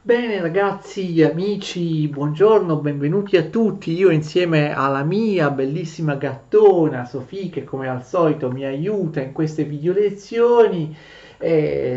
Bene ragazzi, amici, buongiorno, benvenuti a tutti. Io insieme alla mia bellissima gattona Sofì, che come al solito mi aiuta in queste video lezioni,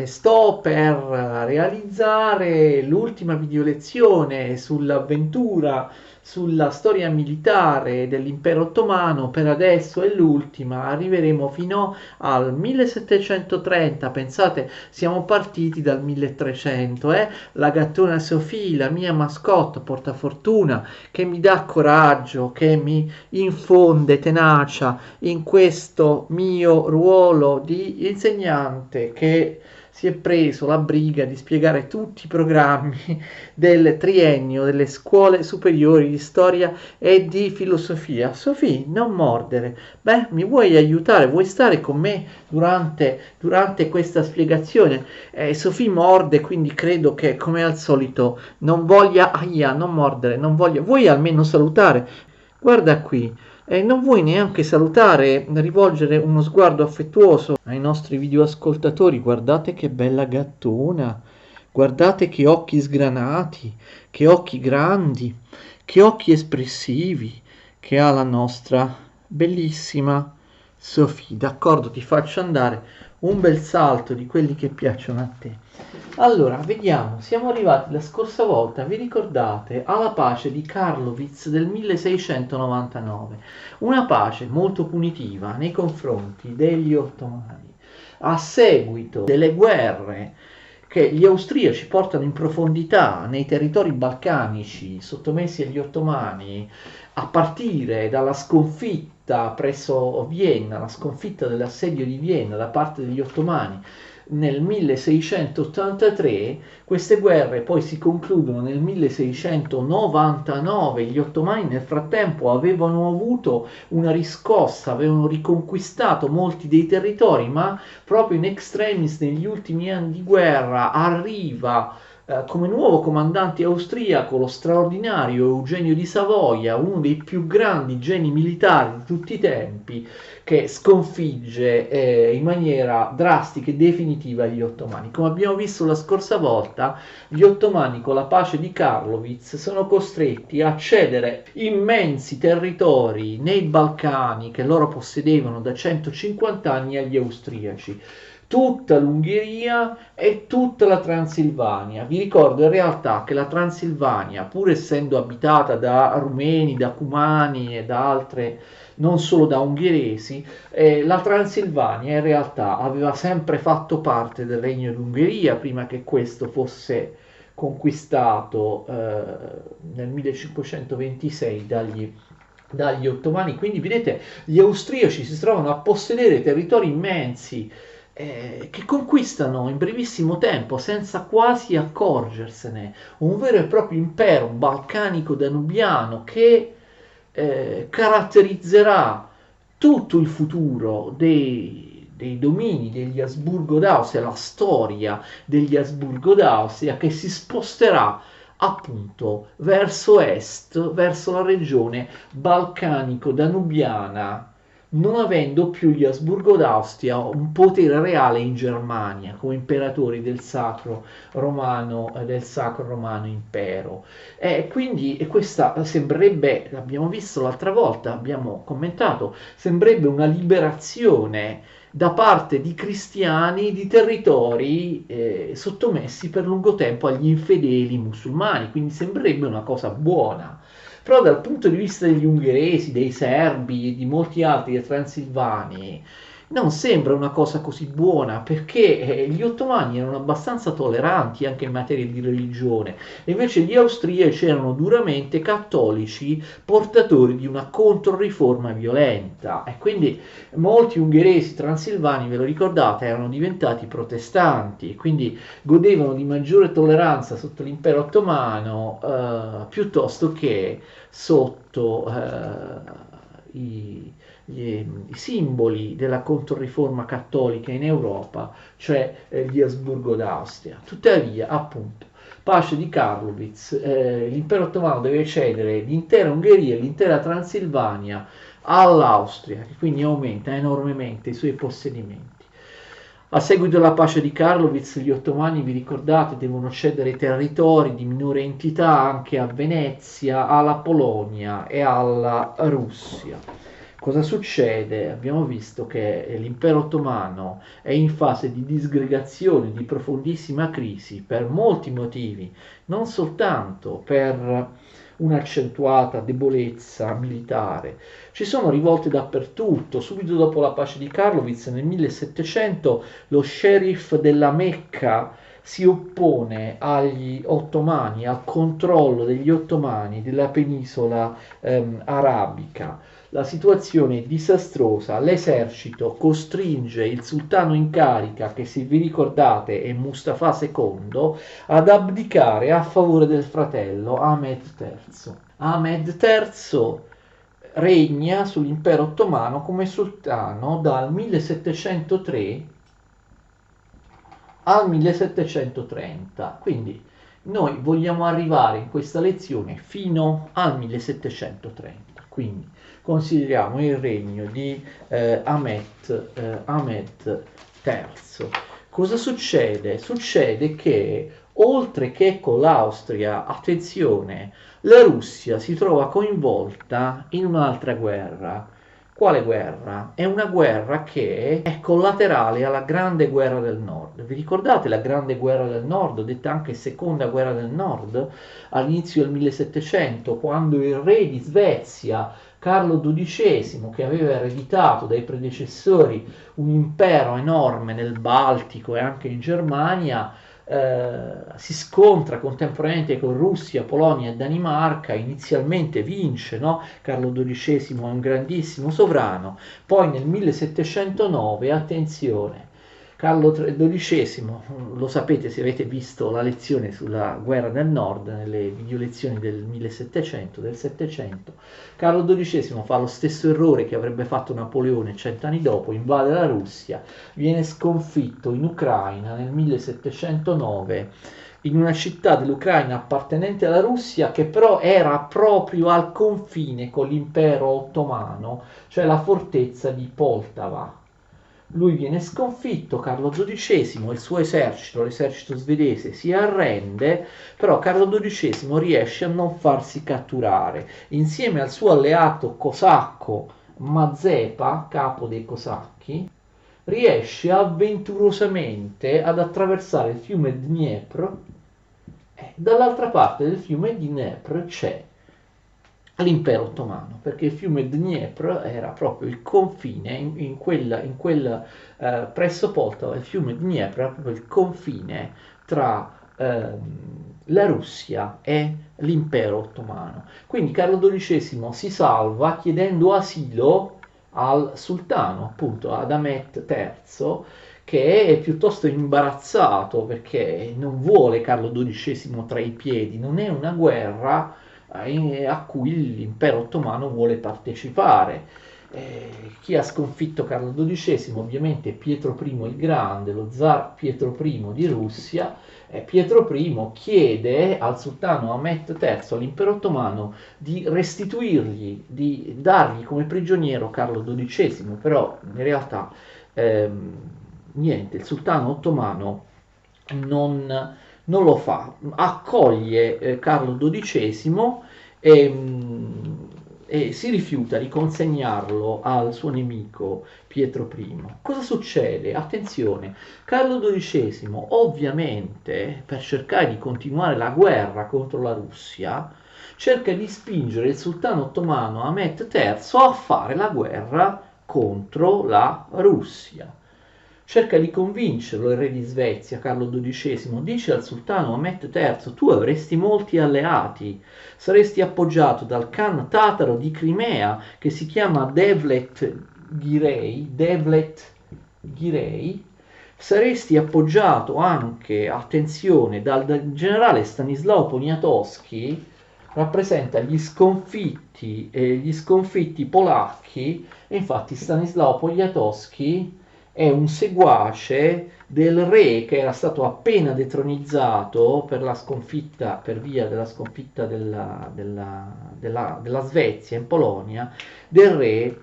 sto per realizzare l'ultima video lezione sull'avventura, sulla storia militare dell'impero ottomano. Per adesso è l'ultima, arriveremo fino al 1730. Pensate, siamo partiti dal 1300, la gattona Sofì, la mia mascotte portafortuna, che mi dà coraggio, che mi infonde tenacia in questo mio ruolo di insegnante che si è preso la briga di spiegare tutti i programmi del triennio delle scuole superiori di storia e di filosofia. Sofì, non mordere. Beh, mi vuoi aiutare? Vuoi stare con me durante questa spiegazione? Sofì morde, quindi credo che come al solito non voglia, ahia, non mordere, non voglia. Vuoi almeno salutare? Guarda qui, non vuoi neanche salutare, rivolgere uno sguardo affettuoso ai nostri videoascoltatori? Guardate che bella gattona, guardate che occhi sgranati, che occhi grandi, che occhi espressivi che ha la nostra bellissima Sofì. D'accordo, ti faccio andare un bel salto di quelli che piacciono a te. Allora, vediamo, siamo arrivati la scorsa volta, vi ricordate, alla pace di Karlowitz del 1699, una pace molto punitiva nei confronti degli ottomani, a seguito delle guerre che gli austriaci portano in profondità nei territori balcanici sottomessi agli ottomani, a partire dalla sconfitta presso Vienna, la sconfitta dell'assedio di Vienna da parte degli ottomani nel 1683. Queste guerre poi si concludono nel 1699. Gli ottomani nel frattempo avevano avuto una riscossa, avevano riconquistato molti dei territori, ma proprio in extremis negli ultimi anni di guerra arriva come nuovo comandante austriaco lo straordinario Eugenio di Savoia, uno dei più grandi geni militari di tutti i tempi, che sconfigge in maniera drastica e definitiva gli ottomani. Come abbiamo visto la scorsa volta, gli ottomani con la pace di Karlowitz sono costretti a cedere immensi territori nei Balcani che loro possedevano da 150 anni agli austriaci, tutta l'Ungheria e tutta la Transilvania. Vi ricordo in realtà che la Transilvania, pur essendo abitata da rumeni, da cumani e da altre, non solo da ungheresi, la Transilvania in realtà aveva sempre fatto parte del Regno d'Ungheria prima che questo fosse conquistato nel 1526 dagli ottomani. Quindi vedete, gli austriaci si trovano a possedere territori immensi che conquistano in brevissimo tempo senza quasi accorgersene un vero e proprio impero balcanico danubiano che caratterizzerà tutto il futuro dei domini degli Asburgo d'Austria, la storia degli Asburgo d'Austria, che si sposterà appunto verso est, verso la regione balcanico-danubiana, non avendo più gli Asburgo d'Austria un potere reale in Germania come imperatori del Sacro Romano Impero. E quindi questa sembrerebbe, l'abbiamo visto l'altra volta, abbiamo commentato, sembrerebbe una liberazione da parte di cristiani di territori sottomessi per lungo tempo agli infedeli musulmani, quindi sembrerebbe una cosa buona. Però dal punto di vista degli ungheresi, dei serbi e di molti altri, dei transilvani, non sembra una cosa così buona, perché gli ottomani erano abbastanza tolleranti anche in materia di religione, e invece gli austriaci erano duramente cattolici, portatori di una controriforma violenta, e quindi molti ungheresi transilvani, ve lo ricordate, erano diventati protestanti, quindi godevano di maggiore tolleranza sotto l'impero ottomano piuttosto che sotto i simboli della controriforma cattolica in Europa, cioè gli Asburgo d'Austria. Tuttavia, appunto, pace di Karlowitz, l'impero ottomano deve cedere l'intera Ungheria e l'intera Transilvania all'Austria, che quindi aumenta enormemente i suoi possedimenti. A seguito della pace di Karlowitz, gli ottomani, vi ricordate, devono cedere territori di minore entità anche a Venezia, alla Polonia e alla Russia. Cosa succede? Abbiamo visto che l'impero ottomano è in fase di disgregazione, di profondissima crisi per molti motivi, non soltanto per un'accentuata debolezza militare. Ci sono rivolte dappertutto. Subito dopo la pace di Karlowitz nel 1700 lo sheriff della Mecca si oppone agli ottomani, al controllo degli ottomani della penisola arabica. La situazione è disastrosa, l'esercito costringe il sultano in carica, che se vi ricordate è Mustafa II, ad abdicare a favore del fratello Ahmed III. Ahmed III regna sull'impero ottomano come sultano dal 1703 al 1730, quindi noi vogliamo arrivare in questa lezione fino al 1730, quindi consideriamo il regno di Ahmed III. Cosa succede? Succede che oltre che con l'Austria, attenzione, la Russia si trova coinvolta in un'altra guerra. Quale guerra? È una guerra che è collaterale alla Grande Guerra del Nord. Vi ricordate la Grande Guerra del Nord, detta anche Seconda Guerra del Nord, all'inizio del 1700, quando il re di Svezia, Carlo XII, che aveva ereditato dai predecessori un impero enorme nel Baltico e anche in Germania, si scontra contemporaneamente con Russia, Polonia e Danimarca, inizialmente vince, no? Carlo XII è un grandissimo sovrano, poi nel 1709, attenzione, Carlo XII, lo sapete se avete visto la lezione sulla guerra del nord, nelle video lezioni del 1700, del 700, Carlo XII fa lo stesso errore che avrebbe fatto Napoleone 100 anni dopo, invade la Russia, viene sconfitto in Ucraina nel 1709 in una città dell'Ucraina appartenente alla Russia che però era proprio al confine con l'impero ottomano, cioè la fortezza di Poltava. Lui viene sconfitto, Carlo XII, il suo esercito, l'esercito svedese, si arrende, però Carlo XII riesce a non farsi catturare. Insieme al suo alleato cosacco Mazzepa, capo dei cosacchi, riesce avventurosamente ad attraversare il fiume Dniepr. Dall'altra parte del fiume Dniepr c'è l'impero ottomano, perché il fiume Dniepr era proprio il confine presso Poltava. Il fiume Dniepr era proprio il confine tra la Russia e l'impero ottomano. Quindi Carlo XII si salva chiedendo asilo al sultano, appunto ad Ahmed III, che è piuttosto imbarazzato perché non vuole Carlo XII tra i piedi. Non è una guerra a cui l'impero ottomano vuole partecipare. Chi ha sconfitto Carlo XII? Ovviamente Pietro I il Grande, lo zar Pietro I di Russia. Pietro I chiede al sultano Ahmed III, all'impero ottomano, di restituirgli, di dargli come prigioniero Carlo XII, però in realtà niente, il sultano ottomano non lo fa, accoglie Carlo XII e si rifiuta di consegnarlo al suo nemico Pietro I. Cosa succede? Attenzione, Carlo XII ovviamente per cercare di continuare la guerra contro la Russia cerca di spingere il sultano ottomano Ahmed III a fare la guerra contro la Russia. Cerca di convincerlo il re di Svezia, Carlo XII, dice al sultano Ahmed III: tu avresti molti alleati, saresti appoggiato dal Khan tataro di Crimea che si chiama Devlet Ghirei, saresti appoggiato anche, attenzione, dal generale Stanislao Poniatowski, rappresenta gli sconfitti polacchi, e infatti Stanislao Poniatowski è un seguace del re che era stato appena detronizzato per la sconfitta, per via della sconfitta della Svezia in Polonia, del re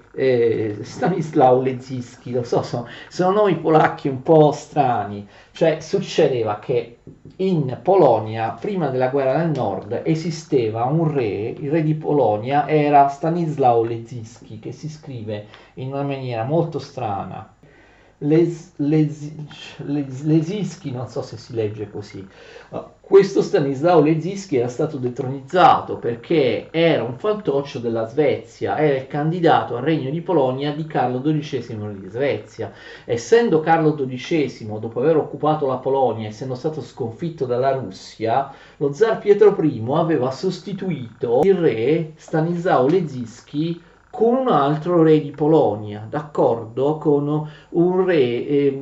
Stanisław Leczinski. Lo so, sono nomi polacchi un po' strani. Cioè succedeva che in Polonia, prima della guerra del nord, esisteva un re, il re di Polonia era Stanisław Leczinski, che si scrive in una maniera molto strana. Lesinski, non so se si legge così. Questo Stanislao Lesinski era stato detronizzato perché era un fantoccio della Svezia, era il candidato al regno di Polonia di Carlo XII di Svezia. Essendo Carlo XII, dopo aver occupato la Polonia, essendo stato sconfitto dalla Russia, lo zar Pietro I aveva sostituito il re Stanislao Lesinski con un altro re di Polonia, d'accordo? Con un re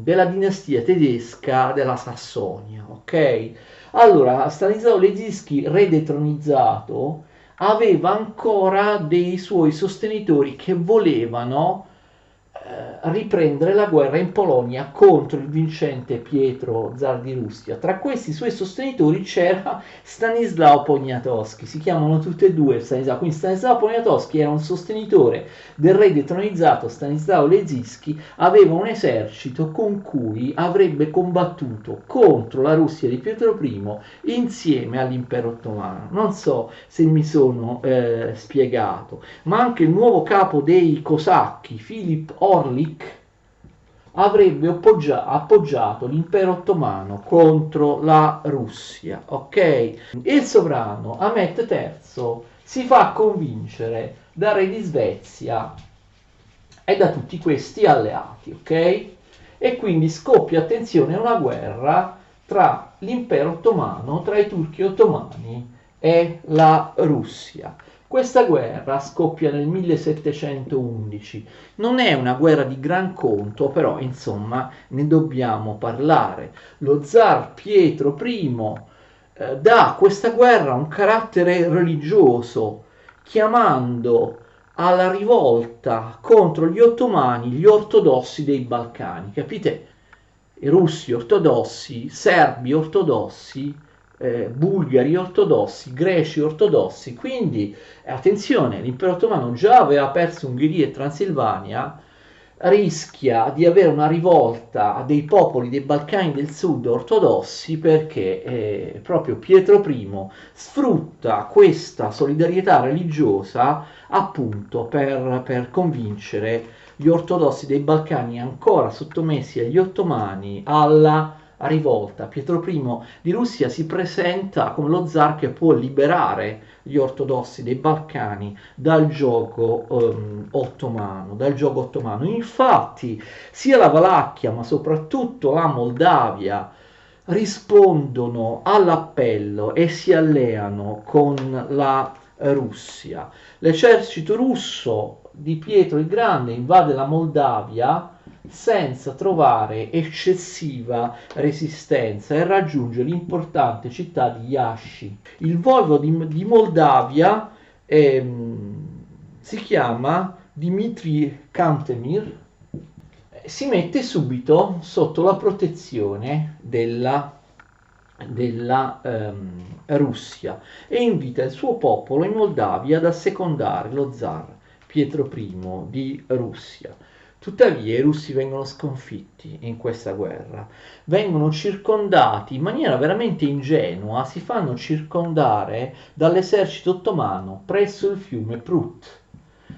della dinastia tedesca della Sassonia, ok? Allora, Stanislao Leczinski, re detronizzato, aveva ancora dei suoi sostenitori che volevano riprendere la guerra in Polonia contro il vincente Pietro, zar di Russia. Tra questi suoi sostenitori c'era Stanislao Poniatowski, si chiamano tutti e due Stanislao, quindi Stanislao Poniatowski era un sostenitore del re detronizzato Stanislao Leczinski, aveva un esercito con cui avrebbe combattuto contro la Russia di Pietro I insieme all'impero ottomano. Non so se mi sono spiegato, ma anche il nuovo capo dei cosacchi, Filip Orlik, avrebbe appoggiato l'impero ottomano contro la Russia, ok? Il sovrano Ahmet III si fa convincere dal re di Svezia e da tutti questi alleati, ok? E quindi scoppia, attenzione, una guerra tra l'impero ottomano, tra i turchi ottomani e la Russia. Questa guerra scoppia nel 1711, non è una guerra di gran conto, però insomma ne dobbiamo parlare. Lo zar Pietro I dà a questa guerra un carattere religioso, chiamando alla rivolta contro gli ottomani gli ortodossi dei Balcani, capite? I russi ortodossi, serbi ortodossi, bulgari ortodossi, greci ortodossi, quindi attenzione, l'impero ottomano già aveva perso Ungheria e Transilvania, rischia di avere una rivolta dei popoli dei Balcani del Sud ortodossi perché proprio Pietro I sfrutta questa solidarietà religiosa appunto per convincere gli ortodossi dei Balcani ancora sottomessi agli ottomani alla rivolta. Pietro I di Russia si presenta come lo zar che può liberare gli ortodossi dei Balcani dal gioco ottomano. Infatti, sia la Valacchia, ma soprattutto la Moldavia rispondono all'appello e si alleano con la Russia. L'esercito russo di Pietro il Grande invade la Moldavia senza trovare eccessiva resistenza e raggiunge l'importante città di Iași. Il voivodo di Moldavia si chiama Dmitry Cantemir, si mette subito sotto la protezione della Russia e invita il suo popolo in Moldavia ad assecondare lo zar Pietro I di Russia. Tuttavia i russi vengono sconfitti in questa guerra, vengono circondati in maniera veramente ingenua, si fanno circondare dall'esercito ottomano presso il fiume Prut.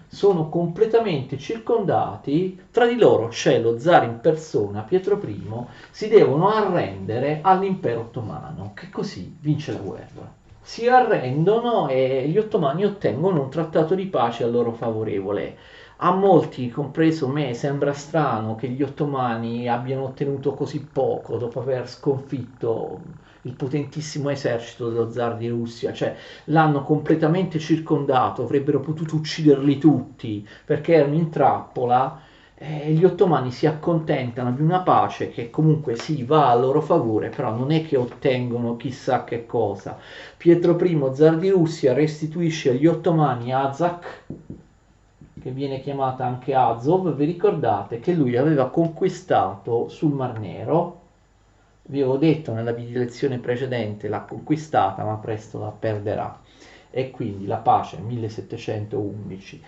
Sono completamente circondati, tra di loro c'è lo zar in persona, Pietro I, si devono arrendere all'impero ottomano, che così vince la guerra. Si arrendono e gli ottomani ottengono un trattato di pace a loro favorevole. A molti, compreso me, sembra strano che gli ottomani abbiano ottenuto così poco dopo aver sconfitto il potentissimo esercito dello zar di Russia, cioè l'hanno completamente circondato, avrebbero potuto ucciderli tutti perché erano in trappola. Gli ottomani si accontentano di una pace che comunque sì, va a loro favore, però non è che ottengono chissà che cosa. Pietro I, zar di Russia, restituisce agli ottomani Azak, che viene chiamata anche Azov. Vi ricordate che lui aveva conquistato sul Mar Nero? Vi avevo detto nella video lezione precedente, l'ha conquistata ma presto la perderà, e quindi la pace 1711.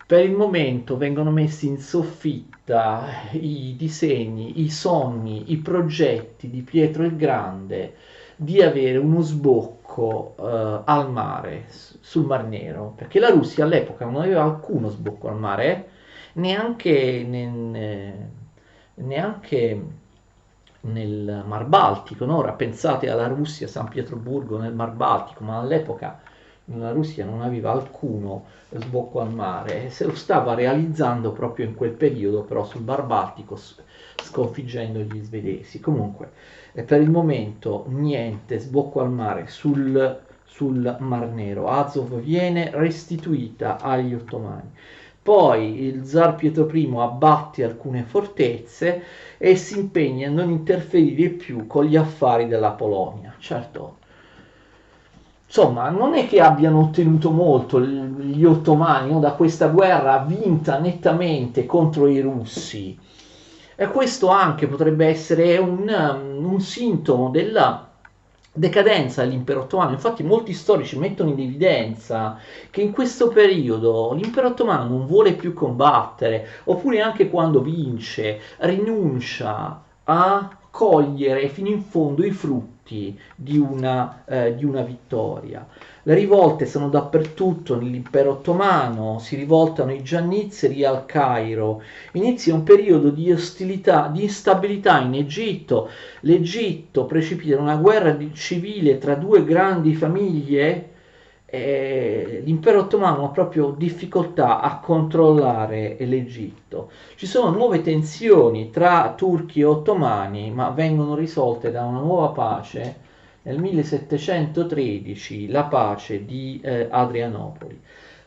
Per il momento vengono messi in soffitta i disegni, i sogni, i progetti di Pietro il Grande di avere uno sbocco al mare, sul Mar Nero, perché la Russia all'epoca non aveva alcuno sbocco al mare, neanche nel Mar Baltico, no? Ora pensate alla Russia, San Pietroburgo nel Mar Baltico, ma all'epoca la Russia non aveva alcuno sbocco al mare, se lo stava realizzando proprio in quel periodo, però sul Mar Baltico, sconfiggendo gli svedesi. Comunque, per il momento niente sbocco al mare sul Mar Nero. Azov viene restituita agli ottomani. Poi il zar Pietro I abbatte alcune fortezze e si impegna a non interferire più con gli affari della Polonia. Certo, insomma, non è che abbiano ottenuto molto gli ottomani, no, da questa guerra vinta nettamente contro i russi. E questo anche potrebbe essere un sintomo della decadenza dell'impero ottomano. Infatti molti storici mettono in evidenza che in questo periodo l'impero ottomano non vuole più combattere, oppure anche quando vince rinuncia a cogliere fino in fondo i frutti di una vittoria. Le rivolte sono dappertutto nell'impero ottomano, si rivoltano i giannizzeri al Cairo, inizia un periodo di ostilità, di instabilità in Egitto. L'Egitto precipita in una guerra civile tra due grandi famiglie. L'impero ottomano ha proprio difficoltà a controllare l'Egitto. Ci sono nuove tensioni tra turchi e ottomani, ma vengono risolte da una nuova pace nel 1713, la pace di Adrianopoli.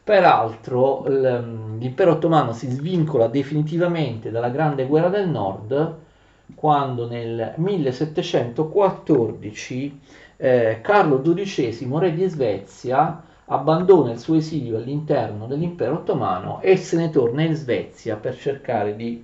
Peraltro l'impero ottomano si svincola definitivamente dalla Grande Guerra del Nord quando nel 1714 Carlo XII, re di Svezia, abbandona il suo esilio all'interno dell'impero ottomano e se ne torna in Svezia per cercare di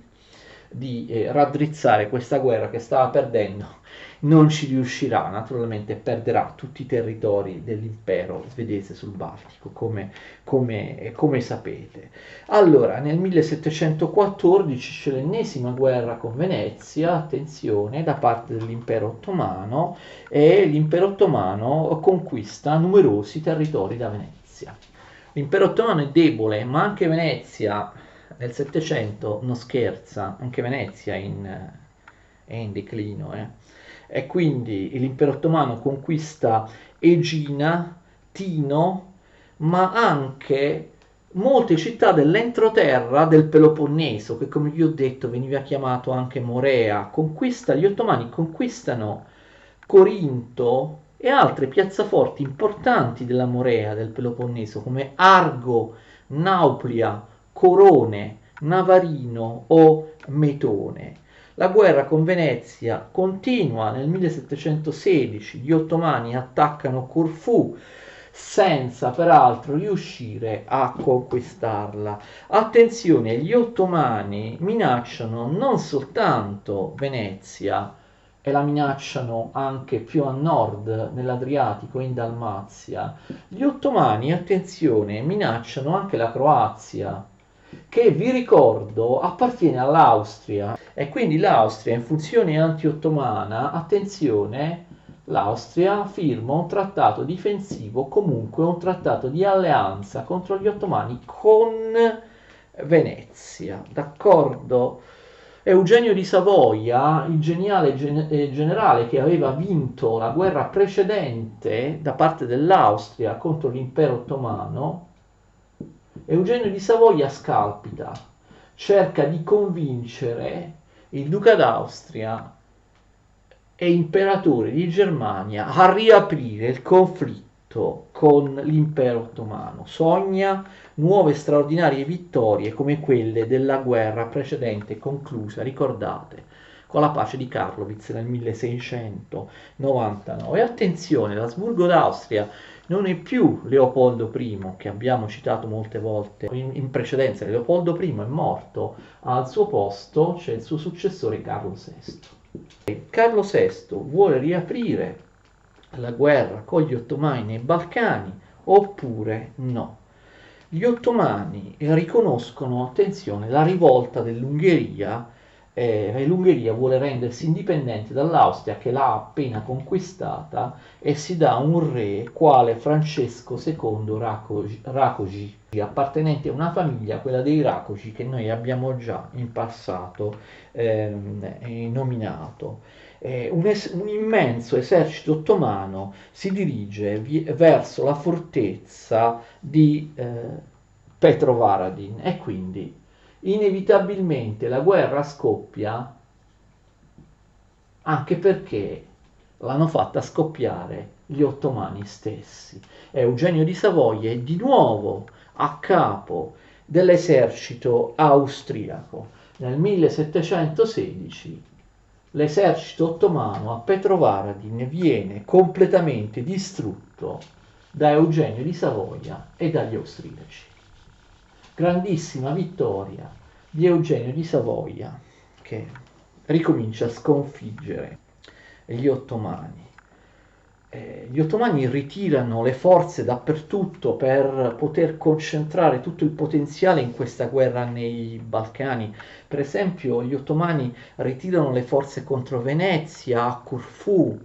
raddrizzare questa guerra che stava perdendo. Non ci riuscirà, naturalmente perderà tutti i territori dell'impero svedese sul Baltico, come sapete. Allora, nel 1714 c'è l'ennesima guerra con Venezia, attenzione, da parte dell'impero ottomano, e l'impero ottomano conquista numerosi territori da Venezia. L'impero ottomano è debole, ma anche Venezia nel Settecento non scherza, anche Venezia è in declino. E quindi l'impero ottomano conquista Egina, Tino, ma anche molte città dell'entroterra del Peloponneso, che come vi ho detto veniva chiamato anche Morea. Gli ottomani conquistano Corinto e altre piazzaforti importanti della Morea del Peloponneso come Argo, Nauplia, Corone, Navarino o Metone. La guerra con Venezia continua. Nel 1716 gli ottomani attaccano Corfù senza peraltro riuscire a conquistarla. Attenzione, gli ottomani minacciano non soltanto Venezia, e la minacciano anche più a nord, nell'Adriatico, in Dalmazia. Gli ottomani, attenzione, minacciano anche la Croazia, che vi ricordo appartiene all'Austria, e quindi l'Austria in funzione anti-ottomana, attenzione, l'Austria firma un trattato difensivo, comunque un trattato di alleanza contro gli ottomani con Venezia, d'accordo? Eugenio di Savoia, il geniale generale che aveva vinto la guerra precedente da parte dell'Austria contro l'impero ottomano, Eugenio di Savoia scalpita, cerca di convincere il duca d'Austria e imperatore di Germania a riaprire il conflitto con l'impero ottomano. Sogna nuove straordinarie vittorie come quelle della guerra precedente conclusa, ricordate, con la pace di Karlowitz nel 1699. E attenzione, l'Asburgo d'Austria non è più Leopoldo I, che abbiamo citato molte volte in precedenza. Leopoldo I è morto, al suo posto c'è il suo successore Carlo VI. Carlo VI vuole riaprire la guerra con gli ottomani nei Balcani oppure no? Gli ottomani riconoscono, attenzione, la rivolta dell'Ungheria, e l'Ungheria vuole rendersi indipendente dall'Austria che l'ha appena conquistata, e si dà un re quale Francesco II Rákóczi, appartenente a una famiglia, quella dei Rákóczi, che noi abbiamo già in passato nominato. Un immenso esercito ottomano si dirige verso la fortezza di Petrovaradin, e quindi inevitabilmente la guerra scoppia, anche perché l'hanno fatta scoppiare gli ottomani stessi. Eugenio di Savoia è di nuovo a capo dell'esercito austriaco. Nel 1716 l'esercito ottomano a Petrovaradin viene completamente distrutto da Eugenio di Savoia e dagli austriaci. Grandissima vittoria di Eugenio di Savoia, che ricomincia a sconfiggere gli ottomani. Gli ottomani ritirano le forze dappertutto per poter concentrare tutto il potenziale in questa guerra nei Balcani. Per esempio, gli ottomani ritirano le forze contro Venezia, a Corfù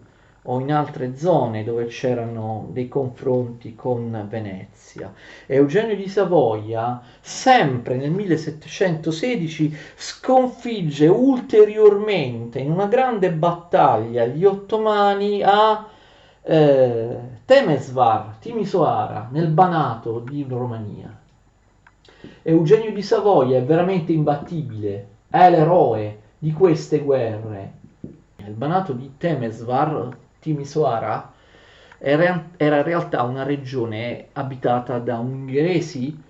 o in altre zone dove c'erano dei confronti con Venezia. Eugenio di Savoia, sempre nel 1716, sconfigge ulteriormente in una grande battaglia gli ottomani a Temesvar, Timisoara, nel Banato di Romania. Eugenio di Savoia è veramente imbattibile, è l'eroe di queste guerre. Il Banato di Temesvar, Timisoara, era in realtà una regione abitata da ungheresi.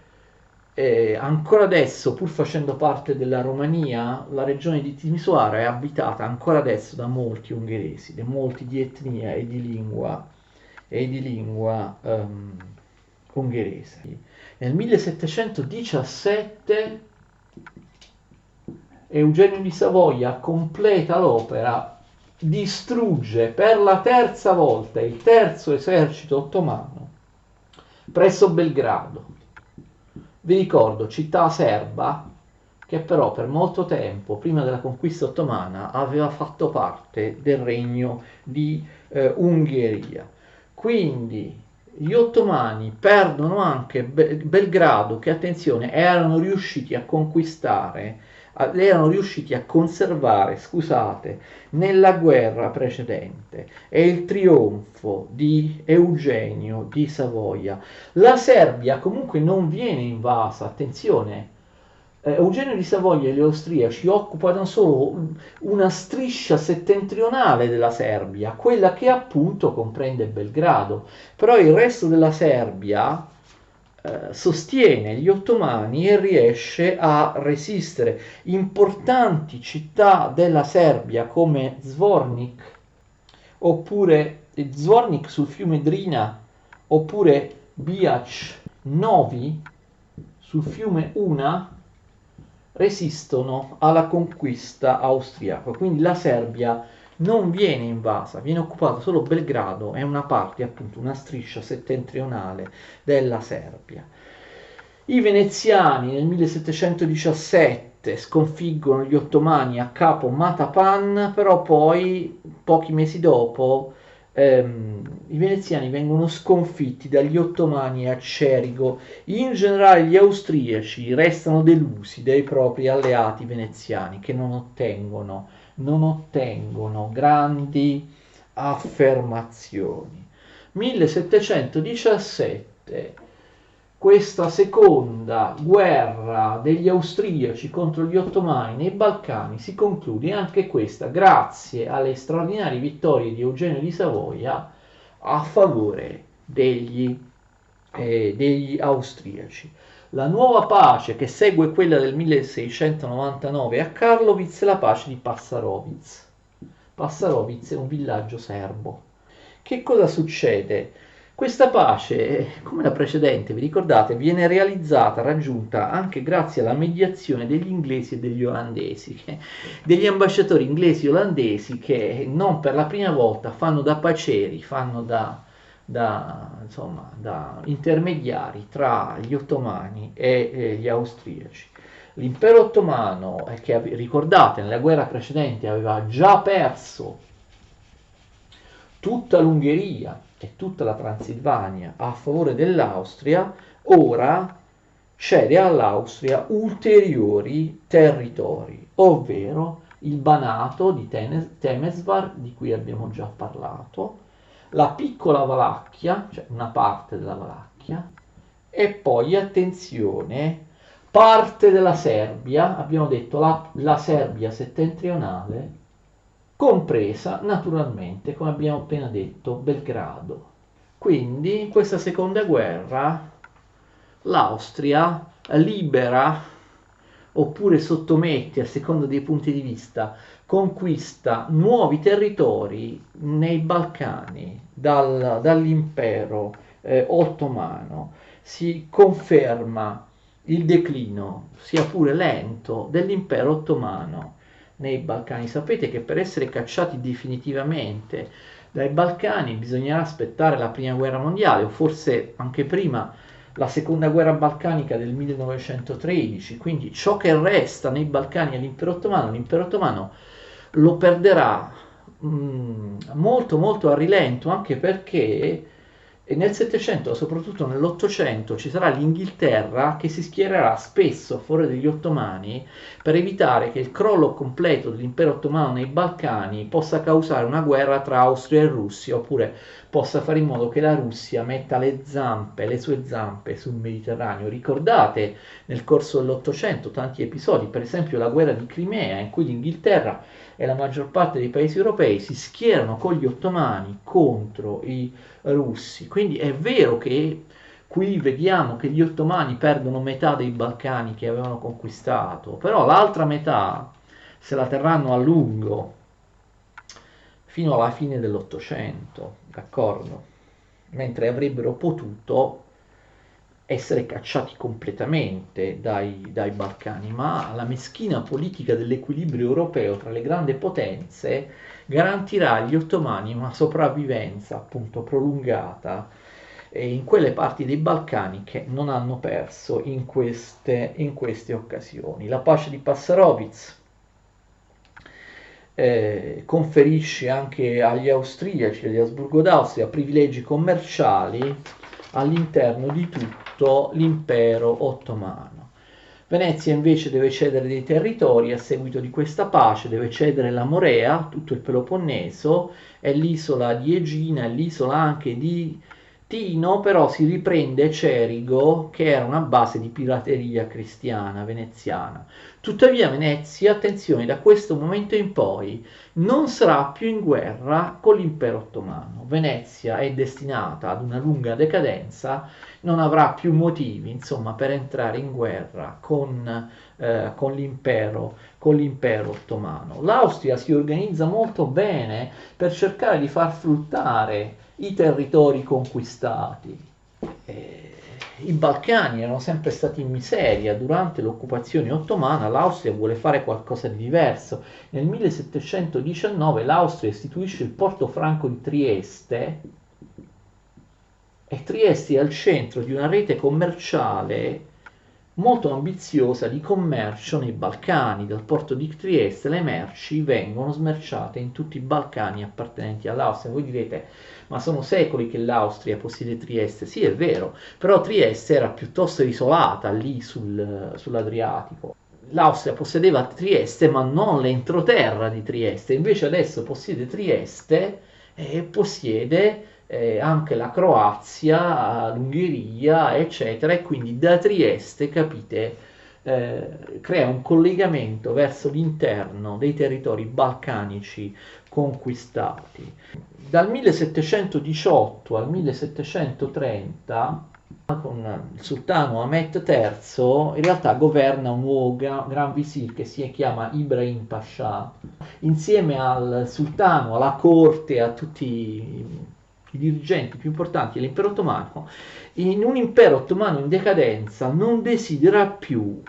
Ancora adesso, pur facendo parte della Romania, la regione di Timisoara è abitata ancora adesso da molti ungheresi, da molti di etnia e di lingua ungherese. Nel 1717 Eugenio di Savoia completa l'opera, distrugge per la terza volta il terzo esercito ottomano presso Belgrado. Vi ricordo, città serba che però per molto tempo, prima della conquista ottomana, aveva fatto parte del regno di Ungheria. Quindi gli ottomani perdono anche Belgrado, che, attenzione, erano riusciti a conservare, scusate, nella guerra precedente. È il trionfo di Eugenio di Savoia. La Serbia comunque non viene invasa, attenzione. Eugenio di Savoia e gli austriaci occupano solo una striscia settentrionale della Serbia, quella che appunto comprende Belgrado, però il resto della Serbia sostiene gli ottomani e riesce a resistere. Importanti città della Serbia come Zvornik, oppure Zvornik sul fiume Drina, oppure Bihac Novi sul fiume Una, resistono alla conquista austriaca. Quindi la Serbia non viene invasa, viene occupata solo Belgrado e una parte, appunto, una striscia settentrionale della Serbia. I veneziani nel 1717 sconfiggono gli ottomani a capo Matapan, però poi, pochi mesi dopo, i veneziani vengono sconfitti dagli ottomani a Cerigo. In generale gli austriaci restano delusi dai propri alleati veneziani, che non ottengono grandi affermazioni. 1717, questa seconda guerra degli austriaci contro gli ottomani nei Balcani si conclude, anche questa grazie alle straordinarie vittorie di Eugenio di Savoia a favore degli austriaci. La nuova pace che segue quella del 1699 a Karlovic è la pace di Passarovic. Passarovic è un villaggio serbo. Che cosa succede? Questa pace, come la precedente, vi ricordate, viene realizzata, raggiunta anche grazie alla mediazione degli inglesi e degli olandesi, degli ambasciatori inglesi e olandesi che non per la prima volta fanno da paceri, fanno insomma, da intermediari tra gli ottomani e gli austriaci. L'impero ottomano, che ricordate nella guerra precedente aveva già perso tutta l'Ungheria e tutta la Transilvania a favore dell'Austria, ora cede all'Austria ulteriori territori, ovvero il Banato di Temesvar, di cui abbiamo già parlato, la piccola Valacchia, cioè una parte della Valacchia, e poi, attenzione, parte della Serbia, abbiamo detto la Serbia settentrionale, compresa naturalmente, come abbiamo appena detto, Belgrado. Quindi in questa seconda guerra l'Austria libera oppure sottomette, a seconda dei punti di vista, conquista nuovi territori nei Balcani dall'impero ottomano, si conferma il declino, sia pure lento, dell'impero ottomano nei Balcani. Sapete che per essere cacciati definitivamente dai Balcani bisognerà aspettare la prima guerra mondiale, o forse anche prima la seconda guerra balcanica del 1913, quindi ciò che resta nei Balcani è l'impero ottomano lo perderà molto molto a rilento, anche perché nel Settecento, soprattutto nell'Ottocento, ci sarà l'Inghilterra che si schiererà spesso a favore degli ottomani per evitare che il crollo completo dell'impero ottomano nei Balcani possa causare una guerra tra Austria e Russia, oppure possa fare in modo che la Russia metta le sue zampe sul Mediterraneo. Ricordate nel corso dell'Ottocento tanti episodi, per esempio la guerra di Crimea, in cui l'Inghilterra e la maggior parte dei paesi europei si schierano con gli ottomani contro i russi. Quindi è vero che qui vediamo che gli ottomani perdono metà dei Balcani che avevano conquistato, però l'altra metà se la terranno a lungo, fino alla fine dell'Ottocento, d'accordo? Mentre avrebbero potuto essere cacciati completamente dai Balcani, ma la meschina politica dell'equilibrio europeo tra le grandi potenze garantirà agli ottomani una sopravvivenza appunto prolungata in quelle parti dei Balcani che non hanno perso in queste occasioni. La pace di Passarovic conferisce anche agli austriaci, agli Asburgo d'Austria, privilegi commerciali all'interno di tutto l'impero ottomano. Venezia invece deve cedere dei territori a seguito di questa pace, deve cedere la Morea, tutto il Peloponneso, e l'isola di Egina e l'isola anche di Tino, però si riprende Cerigo, che era una base di pirateria cristiana veneziana. Tuttavia Venezia, attenzione, da questo momento in poi non sarà più in guerra con l'impero ottomano. Venezia è destinata ad una lunga decadenza, non avrà più motivi, insomma, per entrare in guerra con l'impero ottomano. L'Austria si organizza molto bene per cercare di far fruttare i territori conquistati. I Balcani erano sempre stati in miseria. Durante l'occupazione ottomana l'Austria vuole fare qualcosa di diverso. Nel 1719 l'Austria istituisce il porto franco di Trieste, e Trieste è al centro di una rete commerciale molto ambiziosa di commercio nei Balcani. Dal porto di Trieste le merci vengono smerciate in tutti i Balcani appartenenti all'Austria. Voi direte, ma sono secoli che l'Austria possiede Trieste. Sì, è vero, però Trieste era piuttosto isolata lì sull'Adriatico. L'Austria possedeva Trieste, ma non l'entroterra di Trieste. Invece adesso possiede Trieste e possiede anche la Croazia, l'Ungheria, eccetera, e quindi da Trieste, capite, crea un collegamento verso l'interno dei territori balcanici conquistati. Dal 1718 al 1730 con il sultano Ahmet III, in realtà governa un nuovo gran visir che si chiama Ibrahim Pascià, insieme al sultano, alla corte, a tutti i dirigenti più importanti dell'impero ottomano. In un impero ottomano in decadenza non desidera più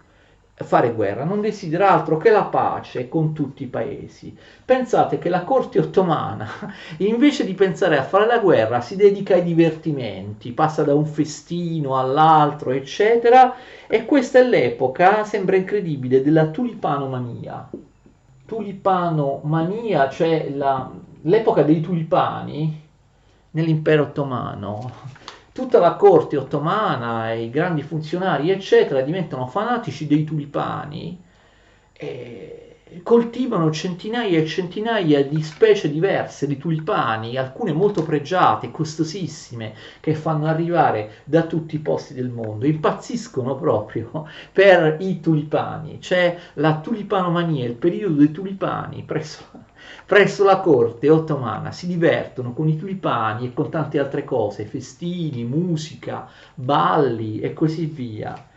fare guerra, non desidera altro che la pace con tutti i paesi. Pensate che la corte ottomana, invece di pensare a fare la guerra, si dedica ai divertimenti, passa da un festino all'altro, eccetera, e questa è l'epoca, sembra incredibile, della tulipanomania. Tulipanomania, cioè l'epoca dei tulipani nell'impero ottomano. Tutta la corte ottomana e i grandi funzionari, eccetera, diventano fanatici dei tulipani e coltivano centinaia e centinaia di specie diverse di tulipani, alcune molto pregiate, costosissime, che fanno arrivare da tutti i posti del mondo. Impazziscono proprio per i tulipani. C'è la tulipanomania, il periodo dei tulipani presso la corte ottomana. Si divertono con i tulipani e con tante altre cose, festini, musica, balli e così via.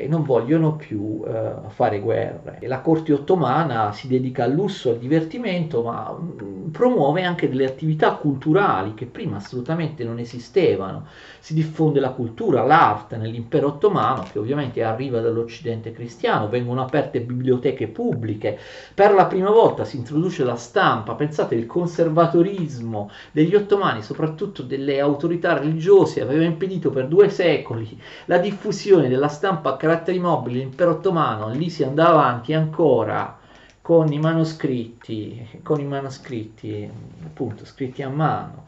Non vogliono più fare guerre. La corte ottomana si dedica al lusso, al divertimento, ma promuove anche delle attività culturali che prima assolutamente non esistevano. Si diffonde la cultura, l'arte nell'impero ottomano, che ovviamente arriva dall'Occidente cristiano, vengono aperte biblioteche pubbliche, per la prima volta si introduce la stampa. Pensate, il conservatorismo degli ottomani, soprattutto delle autorità religiose, aveva impedito per 2 secoli la diffusione della stampa a caratteri mobili dell'impero ottomano. Lì si andava avanti ancora con i manoscritti appunto scritti a mano.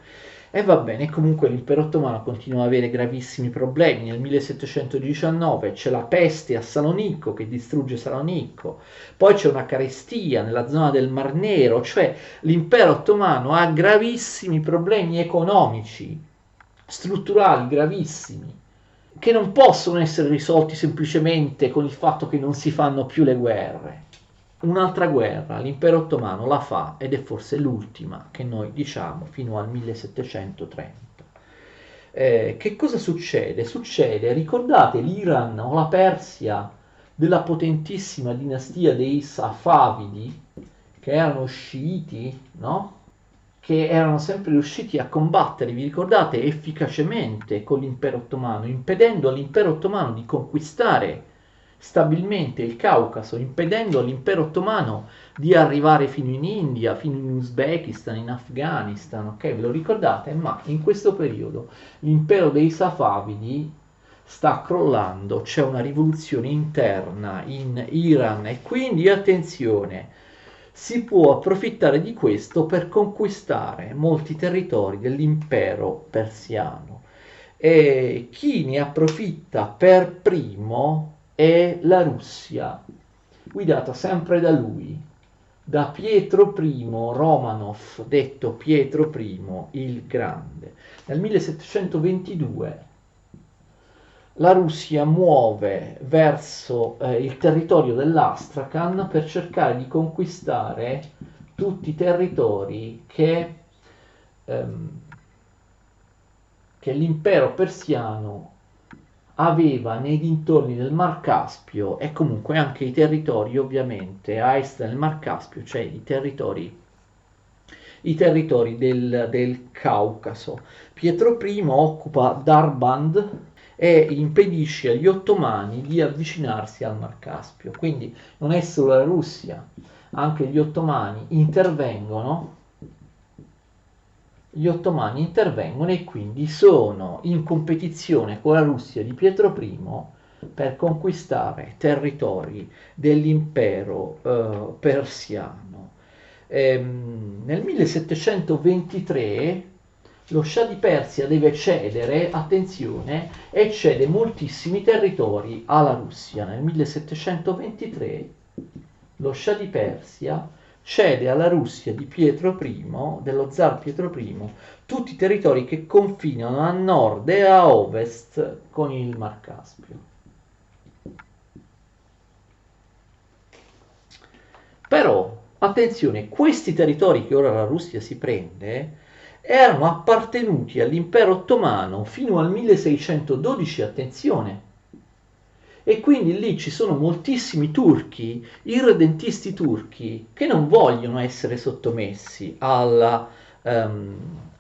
E va bene, comunque l'impero ottomano continua ad avere gravissimi problemi. Nel 1719 c'è la peste a Salonicco che distrugge Salonicco, poi c'è una carestia nella zona del Mar Nero, cioè l'impero ottomano ha gravissimi problemi economici, strutturali gravissimi, che non possono essere risolti semplicemente con il fatto che non si fanno più le guerre. Un'altra guerra l'impero ottomano la fa, ed è forse l'ultima che noi diciamo, fino al 1730. Che cosa succede? Succede, ricordate l'Iran o la Persia della potentissima dinastia dei Safavidi, che erano sciiti, no? Che erano sempre riusciti a combattere, vi ricordate, efficacemente con l'impero ottomano, impedendo all'impero ottomano di conquistare stabilmente il Caucaso, impedendo all'impero ottomano di arrivare fino in India, fino in Uzbekistan, in Afghanistan, ok? Ve lo ricordate? Ma in questo periodo l'impero dei Safavidi sta crollando, c'è una rivoluzione interna in Iran e quindi attenzione, si può approfittare di questo per conquistare molti territori dell'impero persiano. E chi ne approfitta per primo è la Russia, guidata sempre da lui, da Pietro I Romanov, detto Pietro I il Grande. Nel 1722 la Russia muove verso il territorio dell'Astrakhan per cercare di conquistare tutti i territori ehm, che l'impero persiano aveva nei dintorni del Mar Caspio e comunque anche i territori ovviamente a est del Mar Caspio, cioè i territori del Caucaso. Pietro I occupa Darband e impedisce agli ottomani di avvicinarsi al Mar Caspio. Quindi non è solo la Russia, anche gli ottomani intervengono e quindi sono in competizione con la Russia di Pietro I per conquistare territori dell'impero persiano. Nel 1723 lo Shah di Persia deve cedere, attenzione, e cede moltissimi territori alla Russia. Nel 1723 lo Shah di Persia cede alla Russia di Pietro I, dello zar Pietro I, tutti i territori che confinano a nord e a ovest con il Mar Caspio. Però, attenzione, questi territori che ora la Russia si prende erano appartenuti all'impero ottomano fino al 1612, attenzione, e quindi lì ci sono moltissimi turchi, irredentisti turchi, che non vogliono essere sottomessi alla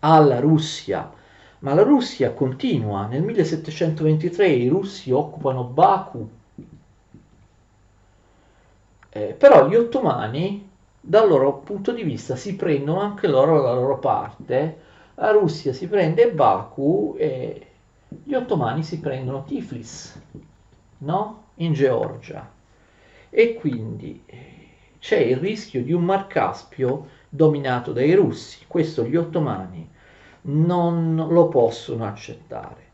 Russia, ma la Russia continua. Nel 1723 i russi occupano Baku, però gli ottomani, dal loro punto di vista, si prendono anche loro la loro parte. La Russia si prende Baku e gli ottomani si prendono Tiflis, no? In Georgia. E quindi c'è il rischio di un Mar Caspio dominato dai russi. Questo gli ottomani non lo possono accettare.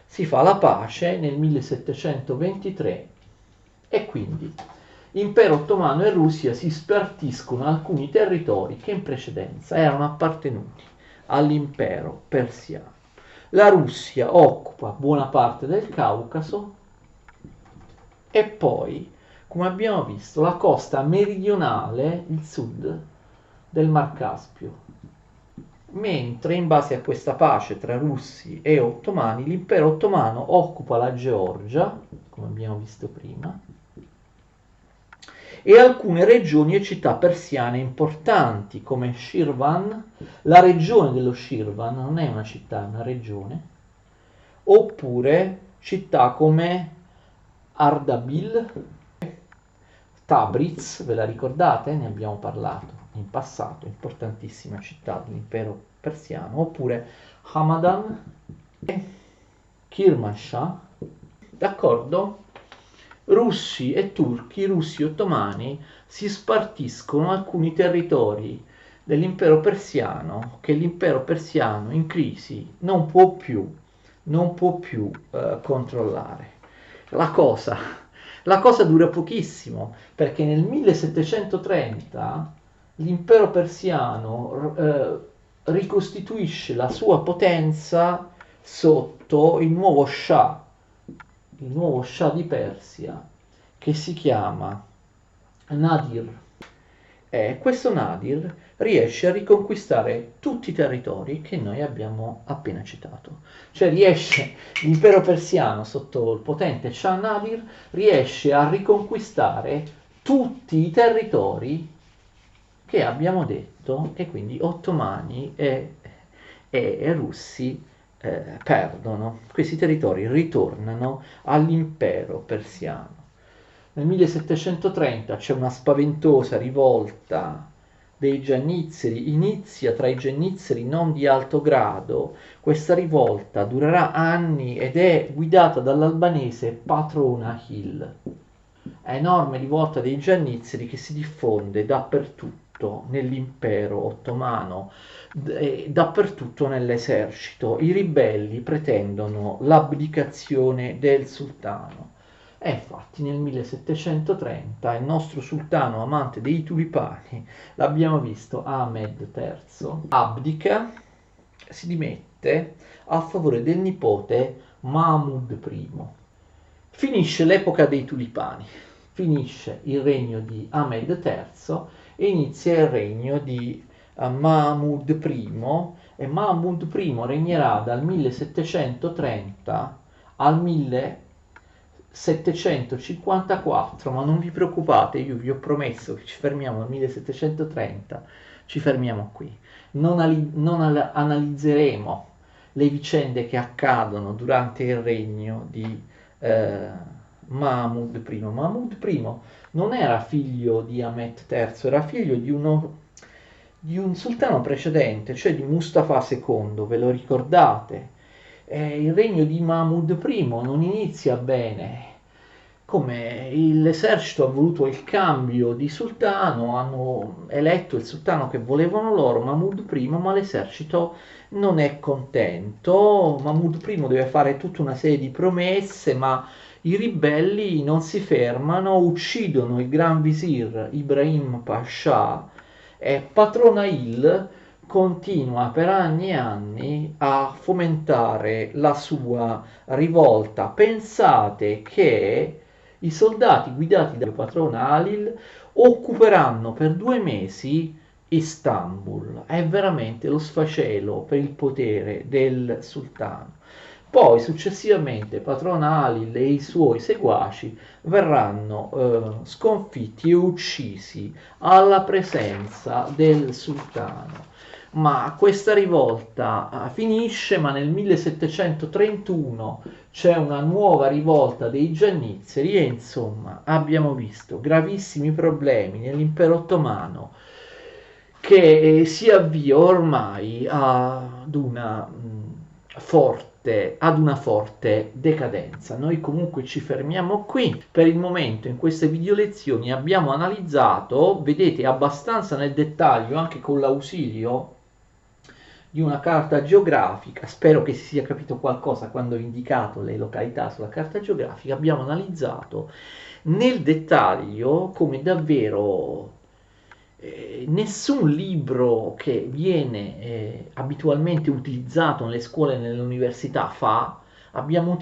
Si fa la pace nel 1723 e quindi Impero Ottomano e Russia si spartiscono alcuni territori che in precedenza erano appartenuti all'impero persiano. La Russia occupa buona parte del Caucaso e poi, come abbiamo visto, la costa meridionale, il sud del Mar Caspio. Mentre in base a questa pace tra russi e ottomani, l'impero ottomano occupa la Georgia, come abbiamo visto prima, e alcune regioni e città persiane importanti come Shirvan, la regione dello Shirvan non è una città, è una regione, oppure città come Ardabil, Tabriz, ve la ricordate? Ne abbiamo parlato in passato, importantissima città dell'impero persiano, oppure Hamadan e Kirmanshah, d'accordo? Russi e turchi, russi e ottomani si spartiscono alcuni territori dell'impero persiano che l'impero persiano in crisi non può più controllare. La cosa dura pochissimo, perché nel 1730 l'impero persiano ricostituisce la sua potenza sotto il nuovo Shah di Persia, che si chiama Nadir. E questo Nadir riesce a riconquistare tutti i territori che noi abbiamo appena citato. Cioè l'impero persiano sotto il potente Shah Nadir riesce a riconquistare tutti i territori che abbiamo detto, e quindi ottomani e russi perdono. Questi territori ritornano all'impero persiano. Nel 1730 c'è una spaventosa rivolta dei giannizzeri, inizia tra i giannizzeri non di alto grado. Questa rivolta durerà anni ed è guidata dall'albanese Patron Ahil. È enorme rivolta dei giannizzeri che si diffonde dappertutto nell'impero ottomano, dappertutto nell'esercito. I ribelli pretendono l'abdicazione del sultano. E infatti nel 1730 il nostro sultano amante dei tulipani, l'abbiamo visto, Ahmed III, abdica, si dimette a favore del nipote Mahmud I. Finisce l'epoca dei tulipani, finisce il regno di Ahmed III e inizia il regno di Mahmud I, e Mahmud I regnerà dal 1730 al 1754, ma non vi preoccupate, io vi ho promesso che ci fermiamo al 1730, ci fermiamo qui. Non analizzeremo le vicende che accadono durante il regno di Mahmud I. Mahmud I non era figlio di Ahmed III, era figlio di un sultano precedente, cioè di Mustafa II, ve lo ricordate? Il regno di Mahmud I non inizia bene. Come l'esercito ha voluto il cambio di sultano, hanno eletto il sultano che volevano loro, Mahmud I, ma l'esercito non è contento. Mahmud I deve fare tutta una serie di promesse, ma i ribelli non si fermano, uccidono il gran visir Ibrahim Pascià, e Patron Ahil continua per anni e anni a fomentare la sua rivolta. Pensate che i soldati guidati da Patron Ahil occuperanno per 2 mesi Istanbul, è veramente lo sfacelo per il potere del sultano. Poi successivamente Patron e i suoi seguaci verranno sconfitti e uccisi alla presenza del sultano. Ma questa rivolta finisce, ma nel 1731 c'è una nuova rivolta dei Giannizzeri e insomma abbiamo visto gravissimi problemi nell'impero ottomano che si avvia ormai ad una forte decadenza. Noi comunque ci fermiamo qui. Per il momento in queste video lezioni abbiamo analizzato, vedete, abbastanza nel dettaglio, anche con l'ausilio di una carta geografica, spero che si sia capito qualcosa quando ho indicato le località sulla carta geografica, abbiamo analizzato nel dettaglio come davvero nessun libro che viene abitualmente utilizzato nelle scuole e nelle università fa. Abbiamo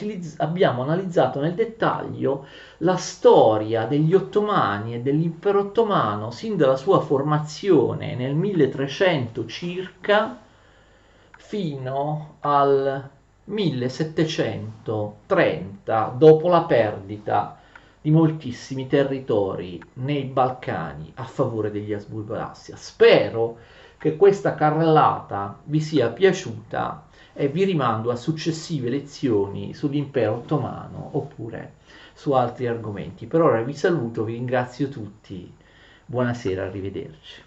analizzato nel dettaglio la storia degli ottomani e dell'impero ottomano sin dalla sua formazione nel 1300 circa fino al 1730, dopo la perdita di moltissimi territori nei Balcani a favore degli Asburgo-Rassia. Spero che questa carrellata vi sia piaciuta e vi rimando a successive lezioni sull'impero ottomano oppure su altri argomenti. Per ora vi saluto, vi ringrazio tutti, buonasera, arrivederci.